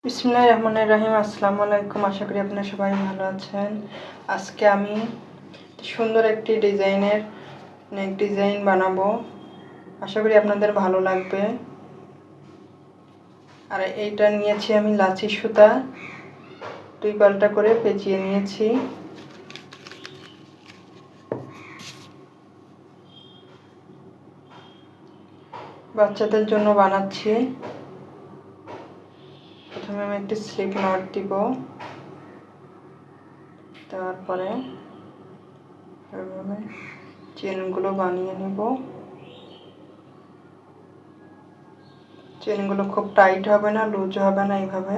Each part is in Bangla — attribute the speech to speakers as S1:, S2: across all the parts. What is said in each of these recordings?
S1: বিসমিল্লাহির রহমানির রহিম। আসসালামু আলাইকুম। আশা করি আপনারা সবাই ভালো আছেন। আজকে আমি সুন্দর একটি ডিজাইনের নেক ডিজাইন বানাবো। আশা করি আপনাদের ভালো লাগবে। আর এইটা নিয়েছি আমি লাচি সুতা, 2 পাল্টা করে পেঁচিয়ে নিয়েছি। বাচ্চাদের জন্য বানাচ্ছি। প্রথমে আমি একটি স্লিপ নট দিব, তারপরে এভাবে চেনগুলো বানিয়ে নেব। চেনগুলো খুব টাইট হবে না, লুজ হবে না, এইভাবে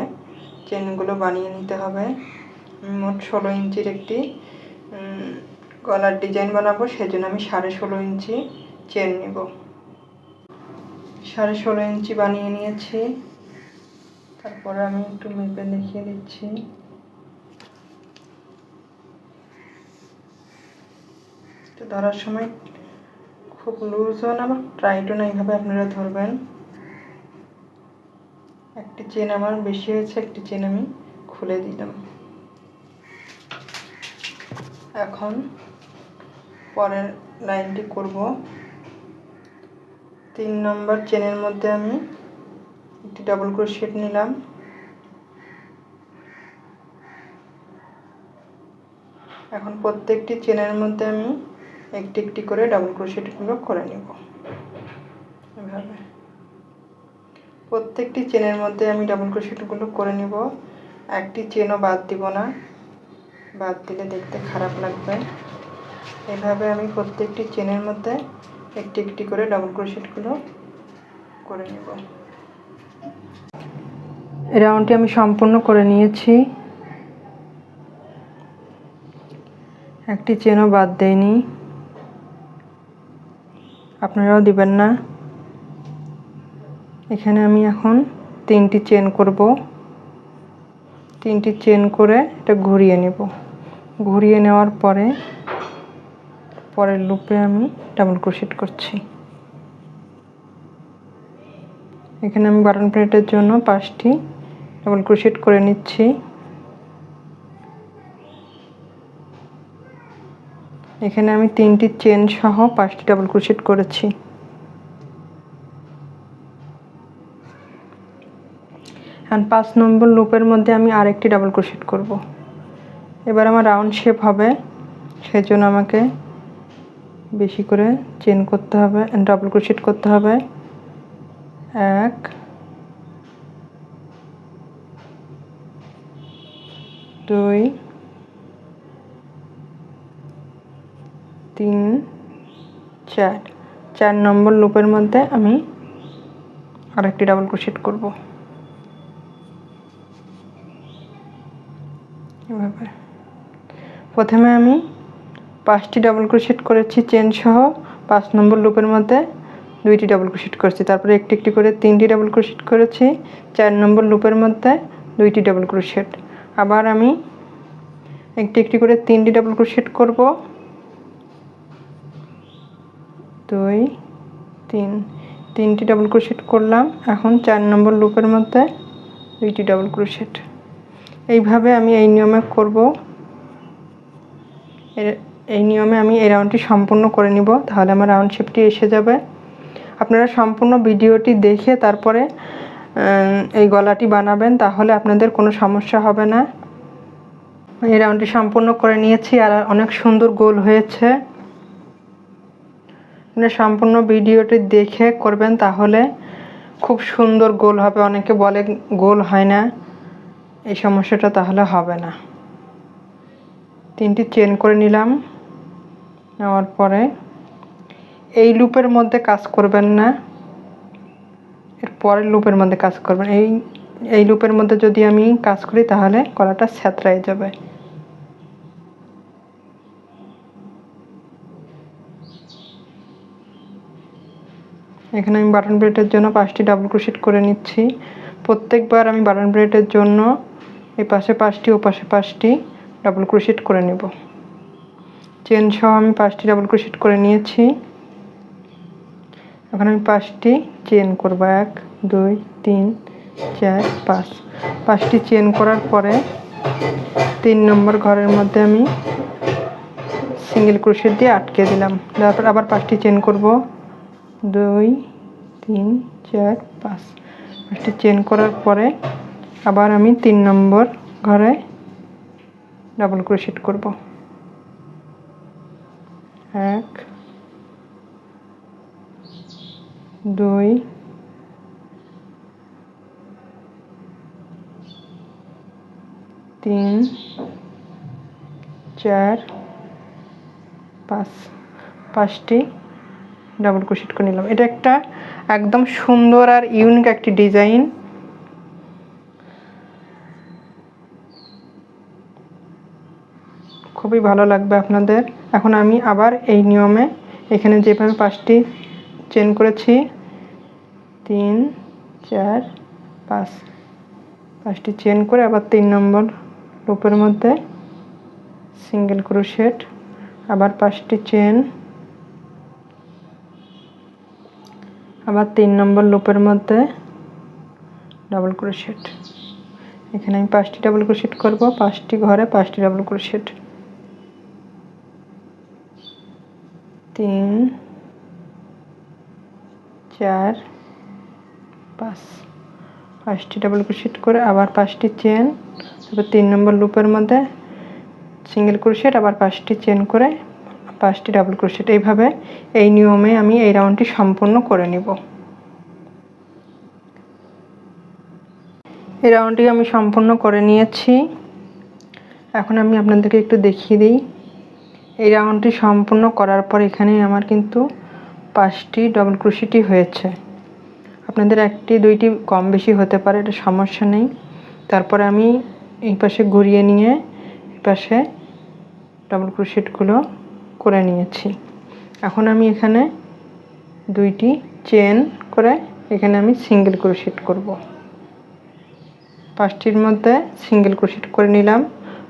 S1: চেনগুলো বানিয়ে নিতে হবে। মোট 16 ইঞ্চির একটি গলার ডিজাইন বানাবো, সেজন্য আমি 16.5 ইঞ্চি চেন নেব। 16.5 ইঞ্চি বানিয়ে নিয়েছি। তারপরে আমি একটু মেপে দেখিয়ে দিচ্ছি। তো ধরার সময় খুব লুজও না বা টাইটও না, এইভাবে আপনারা ধরবেন। একটি চেন আমার বেশি হয়েছে, একটি চেন আমি খুলে দিলাম। এখন পরের লাইনটি করব। 3 নম্বর চেনের মধ্যে আমি একটি ডাবল ক্রোশেট নিলাম। এখন প্রত্যেকটি চেনের মধ্যে আমি একটি একটি করে ডাবল ক্রোশেটগুলো করে নেব। এভাবে প্রত্যেকটি চেনের মধ্যে আমি ডাবল ক্রোশেটগুলো করে নেব। একটি চেনও বাদ দিব না, বাদ দিলে দেখতে খারাপ লাগবে। এভাবে আমি প্রত্যেকটি চেনের মধ্যে একটি একটি করে ডাবল ক্রোশেটগুলো করে নেব। এই রাউন্ডটি আমি সম্পূর্ণ করে নিয়েছি। একটি চেনও বাদ দেইনি, আপনারাও দিবেন না। এখানে আমি এখন 3টি চেন করব। 3টি চেন করে এটা ঘুরিয়ে নেব। ঘুরিয়ে নেওয়ার পরে পরের লুপে আমি ডাবল ক্রোশেট করছি। এখানে আমি বাটন প্লেটের জন্য 5টি ডাবল ক্রোশেট করে নিচ্ছি। এখানে আমি 3টি চেন সহ 5টি ডাবল ক্রোশেট করেছি। এখন 5 নম্বর লুপের মধ্যে আমি আরেকটি ডাবল ক্রোশেট করব। এবার আমার রাউন্ড শেপ হবে, সেজন্য আমাকে বেশি করে চেন করতে হবে, ডাবল ক্রোশেট করতে হবে। 1 2 3 4 4 নম্বর লুপের মধ্যে আমি আরেকটি ডাবল ক্রোশেট করব। এভাবে প্রথমে আমি 5টি ডাবল ক্রোশেট করেছি চেন সহ। 5 নম্বর লুপের মধ্যে 2টি ডাবল ক্রোশেট করেছি। তারপরে একটি একটি করে 3টি ডাবল ক্রোশেট করেছি। 4 নম্বর লুপের মধ্যে 2টি ডাবল ক্রোশেট। আবার আমি একটি একটি করে 3টি ডাবল ক্রোশেট করব। 2 3 3টি ডাবল ক্রোশেট করলাম। এখন 4 নম্বর লুপের মধ্যে 2টি ডাবল ক্রোশেট। এইভাবে আমি এই নিয়মে করব। এই নিয়মে আমি এই রাউন্ডটি সম্পূর্ণ করে নিব, তাহলে আমার রাউন্ড শেপটি এসে যাবে। আপনারা সম্পূর্ণ ভিডিওটি দেখে তারপরে এই গলাটি বানাবেন, তাহলে আপনাদের কোনো সমস্যা হবে না। এই রাউন্ডটি সম্পূর্ণ করে নিয়েছি, আর অনেক সুন্দর গোল হয়েছে। আপনারা সম্পূর্ণ ভিডিওটি দেখে করবেন, তাহলে খুব সুন্দর গোল হবে। অনেকে বলে গোল হয় না, এই সমস্যাটা তাহলে হবে না। 3টি চেন করে নিলাম। নেওয়ার পরে এই লুপের মধ্যে কাজ করবেন না, এর পরের লুপের মধ্যে কাজ করবেন। এই লুপের মধ্যে যদি আমি কাজ করি তাহলে গলাটা ছেঁতরায় যাবে। এখানে আমি বাটন প্লেটের জন্য 5টি ডাবল ক্রোশেট করে নিচ্ছি। প্রত্যেকবার আমি বাটন প্লেটের জন্য এই পাশে 5টি ও পাশে 5টি ডাবল ক্রোশেট করে নেব। চেন সহ আমি 5টি ডাবল ক্রোশেট করে নিয়েছি। এখন আমি 5টি চেন করব। 1 2 3 4 5 5টি চেন করার পরে 3 নম্বর ঘরের মধ্যে আমি সিঙ্গেল ক্রোশেট দিয়ে আটকে দিলাম। তারপর আবার 5টি চেন করব, 2 3 4 5। 5টি চেন করার পরে আবার আমি 3 নম্বর ঘরে ডাবল ক্রোশেট করব। 1 2 3 4 5। 5টি ডাবল ক্রোশেট করে নিলাম। এটা একটা একদম সুন্দর আর ইউনিক একটি ডিজাইন। খুবই ভালো লাগবে আপনাদের। এখন আমি আবার এই নিয়মে এখানে যেভাবে 5টি চেন করেছি 3 4 5, 5টি চেন করে আবার 3 নম্বর লুপের মধ্যে সিঙ্গেল ক্রোশেট, আবার 5টি চেন, আবার 3 নম্বর লুপের মধ্যে ডাবল ক্রোশেট। এখানে আমি 5টি ডাবল ক্রোশেট করব, 5টি ঘরে 5টি ডাবল ক্রোশেট, 3 4 5। 5টি ডাবল ক্রোশেট করে আবার 5টি চেন, তারপর 3 নম্বর লুপের মধ্যে সিঙ্গেল ক্রোশেট, আবার 5টি চেন করে 5টি ডাবল ক্রোশেট। এইভাবে এই নিয়মে আমি এই রাউন্ডটি সম্পূর্ণ করে নিব। এই রাউন্ডটি আমি সম্পূর্ণ করে নিয়েছি। এখন আমি আপনাদেরকে একটু দেখিয়ে দিই। এই রাউন্ডটি সম্পূর্ণ করার পর এখানে আমার কিন্তু 5টি ডাবল ক্রোশেটই হয়েছে। আপনাদের 1টি 2টি কম বেশি হতে পারে, এটা সমস্যা নেই। তারপরে আমি এই পাশে ঘুরিয়ে নিয়ে এই পাশে ডাবল ক্রোশেটগুলো করে নিয়েছি। এখন আমি এখানে 2টি চেন করে এখানে আমি সিঙ্গেল ক্রোশেট করব। 5টির মধ্যে সিঙ্গেল ক্রোশেট করে নিলাম।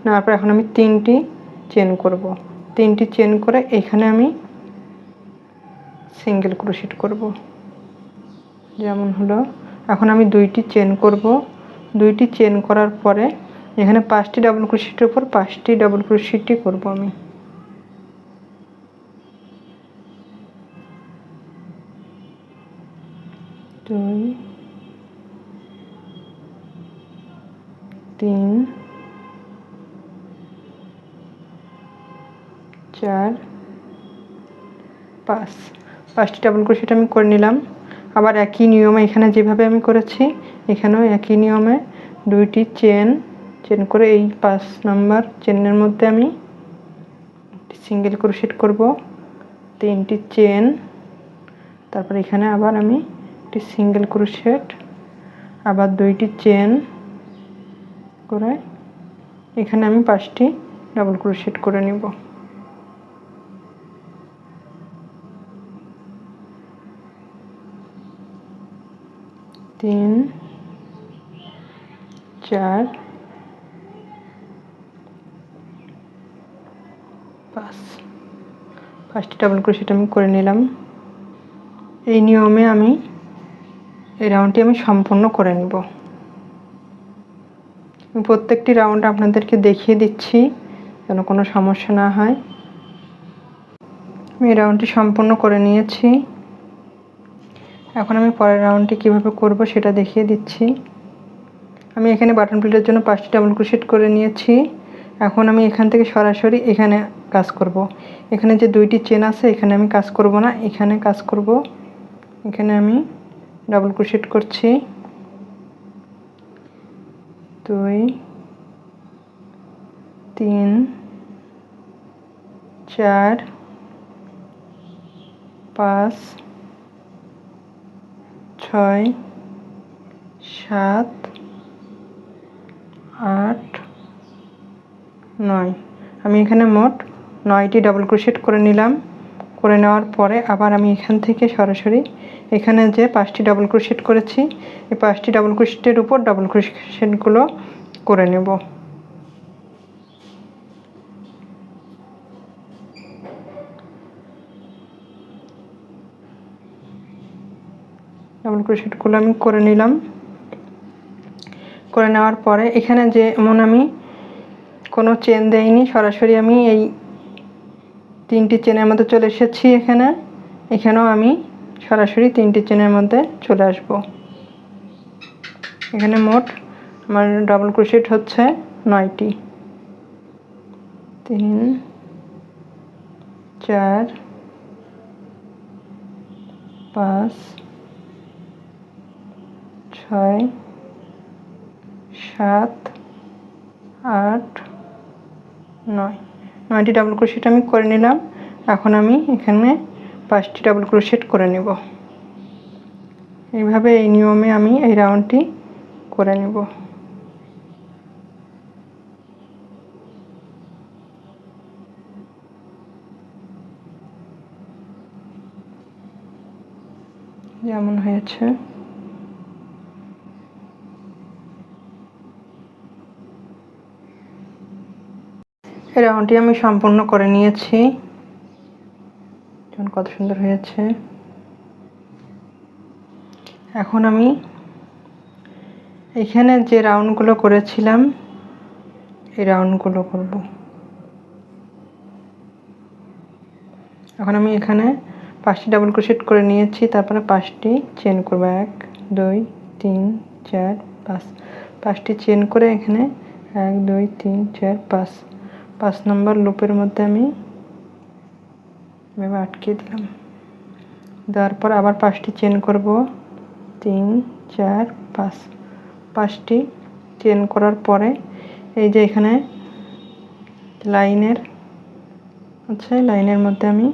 S1: নেওয়ার পর এখন আমি 3টি চেন করব। 3টি চেন করে এখানে আমি সিঙ্গেল ক্রোশেট করব, যেমন হলো। এখন আমি 2টি চেন করব। 2টি চেন করার পরে এখানে 5টি ডাবল ক্রোশেটের উপর 5টি ডাবল ক্রোশেটই করব আমি। দুই, 3 4 5। 5টি ডাবল ক্রোশেট আমি করে নিলাম। আবার একই নিয়মে এখানে যেভাবে আমি করেছি এখানেও একই নিয়মে 2টি চেন করে এই 5 নম্বর চেনের মধ্যে আমি সিঙ্গেল ক্রোশেট করব, 3টি চেন, তারপর এখানে আবার আমি একটি সিঙ্গেল ক্রোশেট, আবার 2টি চেন করে এখানে আমি 5টি ডাবল ক্রোশেট করে নিব। তিন 4 5। 5টি ডাবল ক্রোশেট আমি করে নিলাম। এই নিয়মে আমি এই রাউন্ডটি আমি সম্পূর্ণ করে নিব। আমি প্রত্যেকটি রাউন্ড আপনাদেরকে দেখিয়ে দিচ্ছি যেন কোনো সমস্যা না হয়। আমি এই রাউন্ডটি সম্পূর্ণ করে নিয়েছি। এখন আমি পরের রাউন্ডটি কীভাবে করব সেটা দেখিয়ে দিচ্ছি। আমি এখানে বাটন প্লেটের জন্য 5টি ডাবল ক্রোশেট করে নিয়েছি। এখন আমি এখান থেকে সরাসরি এখানে কাজ করব। এখানে যে 2টি চেন আছে এখানে আমি কাজ করব না, এখানে কাজ করব। এখানে আমি ডাবল ক্রোশেট করছি, 2 3 4 5 6 7 8 9। আমি এখানে মোট 9টি ডাবল ক্রোশেট করে নিলাম। করে নেওয়ার পরে আবার আমি এখান থেকে সরাসরি এখানে যে 5টি ডাবল ক্রোশেট করেছি এই 5টি ডাবল ক্রোশেটের উপর ডাবল ক্রোশেটগুলো করে নেব। ডাবল ক্রোশেটগুলো আমি করে নিলাম। করে নেওয়ার পরে এখানে যেমন আমি কোনো চেন দেইনি, সরাসরি আমি এই 3টি চেনের মধ্যে চলে এসেছি। এখানেও আমি সরাসরি 3টি চেনের মধ্যে চলে আসব। এখানে মোট আমার ডাবল ক্রোশেট হচ্ছে 9টি। 3 4 5 6 7 8 9টি ডাবল ক্রোশেট আমি করে নিলাম। এখন আমি এখানে 5টি ডাবল ক্রোশেট করে নেব। এইভাবে এই নিয়মে আমি এই রাউন্ডটি করে নেব। যেমন হয়েছে এই রাউন্ডটি আমি সম্পূর্ণ করে নিয়েছি। কত সুন্দর হয়েছে। এখন আমি এখানে যে রাউন্ডগুলো করেছিলাম এই রাউন্ডগুলো করব। এখন আমি এখানে 5টি ডাবল ক্রোশেট করে নিয়েছি, তারপরে 5টি চেন করব। 1 2 3 4 5। 5টি চেন করে এখানে 1 2 3 4 5 নম্বর লুপের মধ্যে আমি এভাবে আটকে দিলাম। দেওয়ার পর আবার 5টি চেন করব। 3 4 5। 5টি চেন করার পরে এই যে এখানে লাইনের আছে, লাইনের মধ্যে আমি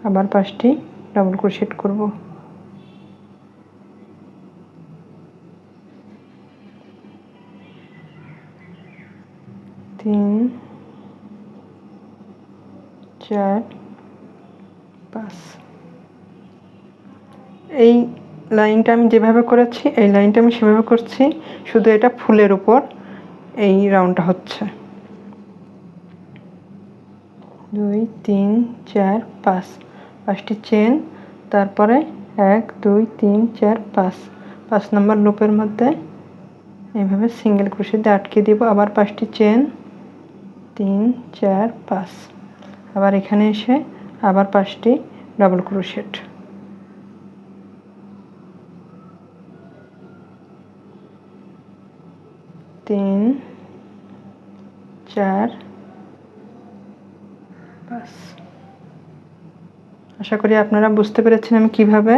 S1: আবার 5টি ডাবল ক্রোশেট করব। 3 4 5। এই লাইনটা আমি যেভাবে করেছি এই লাইনটা আমি সেভাবে করছি, শুধু এটা ফুলের উপর এই রাউন্ডটা হচ্ছে। 2 3 4 5। 5টি চেন, তারপরে 1 2 3 4 5 নম্বর লুপের মধ্যে এইভাবে সিঙ্গেল ক্রোশেট দিয়ে আটকে দিব। আবার 5টি চেন 3 4 5। আবার এখানে এসে আবার 5টি ডাবল ক্রোশেট। 3 4 5। আশা করি আপনারা বুঝতে পেরেছেন আমি কিভাবে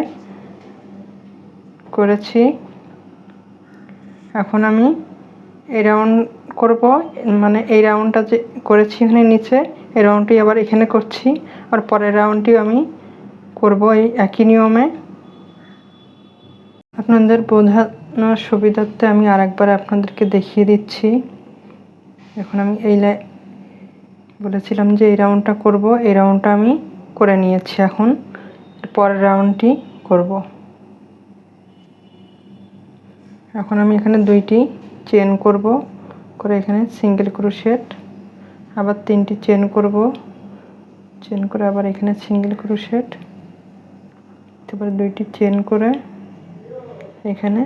S1: করেছি। এখন আমি এই রাউন্ড করব, মানে এই রাউন্ডটা যে করেছি এখানে নিচে, এই রাউন্ডটি আবার এখানে করছি, আর পরের রাউন্ডটিও আমি করব এই একই নিয়মে। আপনাদের বোঝানোর সুবিধার্থে আমি আরেকবার আপনাদেরকে দেখিয়ে দিচ্ছি। এখন আমি বলেছিলাম যে এই রাউন্ডটা করব, এই রাউন্ডটা আমি করে নিয়েছি। এখন পরের রাউন্ডটি করব। এখন আমি এখানে 2টি চেন করব, করে এখানে সিঙ্গেল ক্রোশেট, আবার 3টি চেন করব, চেন করে আবার এখানে সিঙ্গেল ক্রোশেট, তারপরে 2টি চেন করে এখানে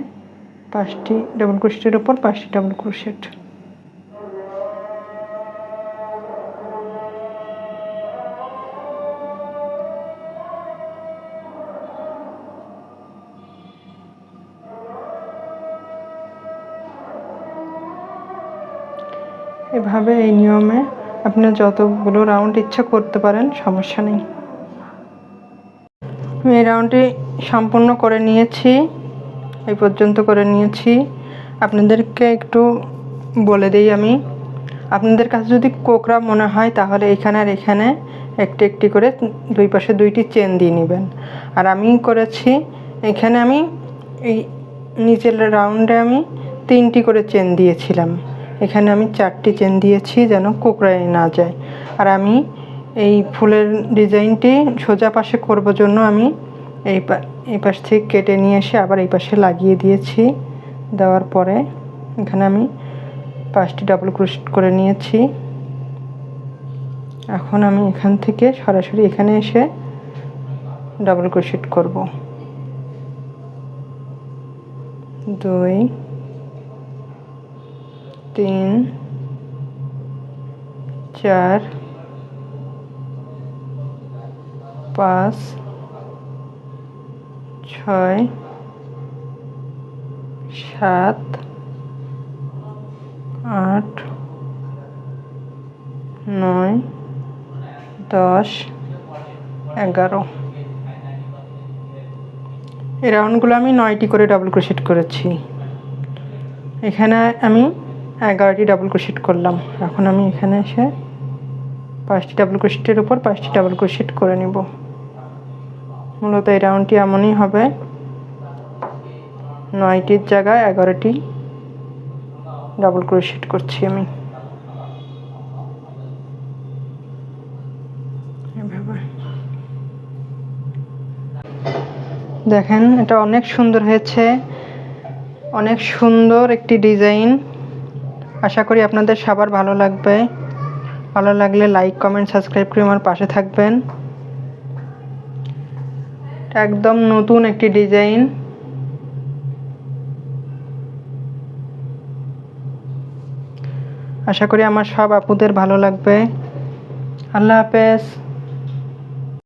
S1: 5টি ডাবল ক্রোশেটের উপর 5টি ডাবল ক্রোশেট। এভাবে এই নিয়মে আপনি যতগুলো রাউন্ড ইচ্ছা করতে পারেন, সমস্যা নেই। আমি এই রাউন্ডটি সম্পূর্ণ করে নিয়েছি, এই পর্যন্ত করে নিয়েছি। আপনাদেরকে একটু বলে দিই আমি, আপনাদের কাছে যদি কোকড়া মনে হয় তাহলে এখানে আর এখানে একটি একটি করে দুই পাশে 2টি চেন দিয়ে নেবেন। আর আমি করেছি এখানে আমি এই নিচের রাউন্ডে আমি 3টি করে চেন দিয়েছিলাম, এখানে আমি 4টি চেন দিয়েছি যেন কোকড়ায় না যায়। আর আমি এই ফুলের ডিজাইনটি সোজা পাশে করব জন্য আমি এই পাশ থেকে কেটে নিয়ে এসে আবার এই পাশে লাগিয়ে দিয়েছি। দেওয়ার পরে এখানে আমি 5টি ডাবল ক্রোশেট করে নিয়েছি। এখন আমি এখান থেকে সরাসরি এখানে এসে ডাবল ক্রোশেট করব। 2 3 4 5 6 7 8 9 10 11 এই রাউন্ডগুলো আমি 9টি করে ডাবল ক্রোশেট করেছি। এখানে আমি 11টি ডাবল ক্রোশেট করলাম। এখন আমি এখানে এসে 5টি ডাবল ক্রোশেটের উপর 5টি ডাবল ক্রোশেট করে নিব। মূলত এই রাউন্ডটি এমনই হবে, 9টির জায়গায় 11টি ডাবল ক্রোশেট করছি আমি এভাবে। দেখেন এটা অনেক সুন্দর হয়েছে, অনেক সুন্দর একটি ডিজাইন। আশা করি আপনাদের সবার ভালো লাগবে। ভালো লাগলে লাইক কমেন্ট সাবস্ক্রাইব করে আমার পাশে থাকবেন। একদম নতুন একটি ডিজাইন। আশা করি আমার সব আপুদের ভালো লাগবে। আল্লাহ হাফেজ।